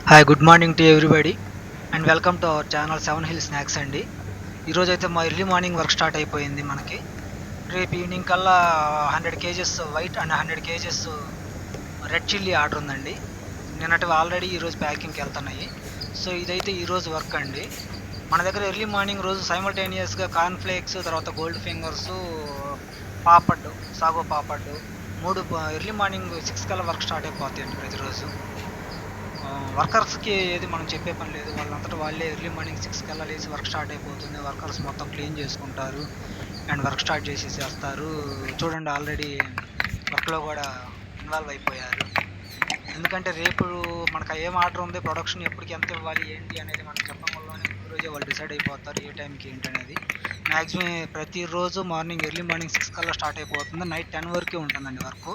Hi good morning to everybody and welcome to our channel 7 hill snacks అండి. ఈరోజైతే మా early morning work start అయిపోయింది మనకి. రేపు ఈవినింగ్ కల్లా 100 kgs white and 100 kgs red chilli order ఉందండి. నిన్నటివి ఆల్రెడీ ఈరోజు ప్యాకింగ్కి వెళ్తున్నాయి. సో ఇదైతే ఈరోజు వర్క్ అండి. మన దగ్గర ఎర్లీ మార్నింగ్ రోజు సైమల్టేనియస్గా కార్న్ ఫ్లేక్స్, తర్వాత gold fingers, papad, sago papad మూడు ఎర్లీ మార్నింగ్ 6 కల్లా వర్క్ స్టార్ట్ అయిపోతాయండి ప్రతిరోజు. వర్కర్స్కి ఏది మనం చెప్పే పని లేదు. వాళ్ళంతటా వాళ్ళే ఎర్లీ మార్నింగ్ 6 కల్లా లేచి వర్క్ స్టార్ట్ అయిపోతుంది. వర్కర్స్ మొత్తం క్లీన్ చేసుకుంటారు అండ్ వర్క్ స్టార్ట్ చేసేసేస్తారు. చూడండి ఆల్రెడీ వర్క్లో కూడా ఇన్వాల్వ్ అయిపోయారు. ఎందుకంటే రేపు మనకు ఏం ఆర్డర్ ఉంది, ప్రొడక్షన్ ఎప్పటికి ఎంత ఇవ్వాలి ఏంటి అనేది మనం చెప్పడం వల్లనే ముందు రోజే వాళ్ళు డిసైడ్ అయిపోతారు ఏ టైంకి ఏంటి అనేది. మ్యాక్సిమం ప్రతిరోజు మార్నింగ్ ఎర్లీ మార్నింగ్ 6 కల్లా స్టార్ట్ అయిపోతుంది. నైట్ 10 వరకే ఉంటుందండి వర్క్.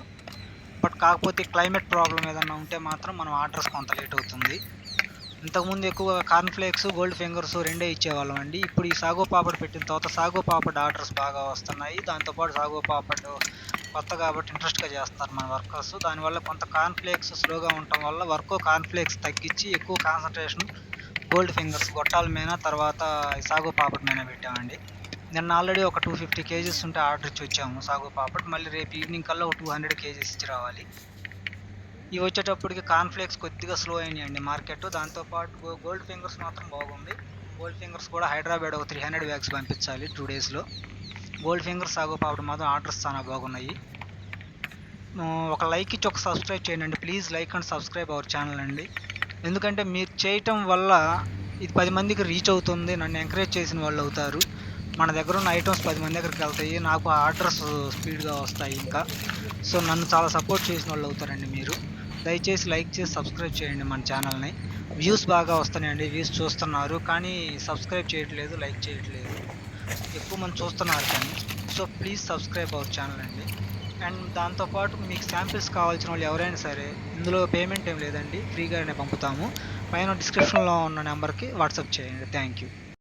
బట్ కాకపోతే క్లైమేట్ ప్రాబ్లం ఏదన్నా ఉంటే మాత్రం మనం ఆర్డర్స్ కొంత లేట్ అవుతుంది. ఇంతకుముందు ఎక్కువ కార్న్ ఫ్లేక్స్, గోల్డ్ ఫింగర్స్ రెండే ఇచ్చేవాళ్ళం అండి. ఇప్పుడు ఈ సాగో పాపడ్ పెట్టిన తర్వాత సాగో పాపడ్ ఆర్డర్స్ బాగా వస్తున్నాయి. దాంతోపాటు సాగో పాపడ్ కొత్త కాబట్టి ఇంట్రెస్ట్గా చేస్తారు మన వర్కర్స్. దానివల్ల కొంత కార్న్ ఫ్లేక్స్ స్లోగా ఉండటం వల్ల వర్క్ కార్న్ ఫ్లేక్స్ తగ్గించి ఎక్కువ కాన్సన్ట్రేషన్ గోల్డ్ ఫింగర్స్ గొట్టాల మీద, తర్వాత సాగో పాపడ్ మీద పెట్టామండి. నిన్న ఆల్రెడీ ఒక 250 కేజీస్ ఉంటే ఆర్డర్ ఇచ్చి వచ్చాము సాగో పాపడ్. మళ్ళీ రేపు ఈవినింగ్ కల్లా ఒక 200 కేజీస్ ఇచ్చి రావాలి. ఇవి వచ్చేటప్పటికి కార్న్‌ఫ్లేక్స్ కొద్దిగా స్లో అయినాయండి మార్కెట్. దాంతోపాటు గోల్డ్ ఫింగర్స్ మాత్రం బాగుంది. గోల్డ్ ఫింగర్స్ కూడా హైదరాబాద్ ఒక 300 బ్యాగ్స్ పంపించాలి 2 డేస్‌లో. గోల్డ్ ఫింగర్స్, సాగో పాపడ్ మాత్రం ఆర్డర్స్ చాలా బాగున్నాయి. ఒక లైక్ ఇచ్చి ఒక సబ్స్క్రైబ్ చేయండి. Please like and subscribe our channel అండి. ఎందుకంటే మీరు చేయటం వల్ల ఇది 10 మందికి రీచ్ అవుతుంది. నన్ను ఎంకరేజ్ చేసిన వాళ్ళు అవుతారు. మన దగ్గర ఉన్న ఐటమ్స్ 10 మంది దగ్గరికి వెళ్తాయి. నాకు ఆర్డర్స్ స్పీడ్గా వస్తాయి ఇంకా. సో నన్ను చాలా సపోర్ట్ చేసిన వాళ్ళు అవుతారండి మీరు. దయచేసి లైక్ చేసి సబ్స్క్రైబ్ చేయండి మన ఛానల్ని. వ్యూస్ బాగా వస్తున్నాయండి, వ్యూస్ చూస్తున్నారు కానీ సబ్స్క్రైబ్ చేయట్లేదు, లైక్ చేయట్లేదు. ఎక్కువ మంది చూస్తున్నారు కానీ. So please subscribe our channel అండి. అండ్ దాంతోపాటు మీకు శాంపిల్స్ కావాల్సిన వాళ్ళు ఎవరైనా సరే, ఇందులో పేమెంట్ ఏం లేదండి, ఫ్రీగానే పంపుతాము. పైన డిస్క్రిప్షన్లో ఉన్న నెంబర్కి వాట్సాప్ చేయండి. Thank you.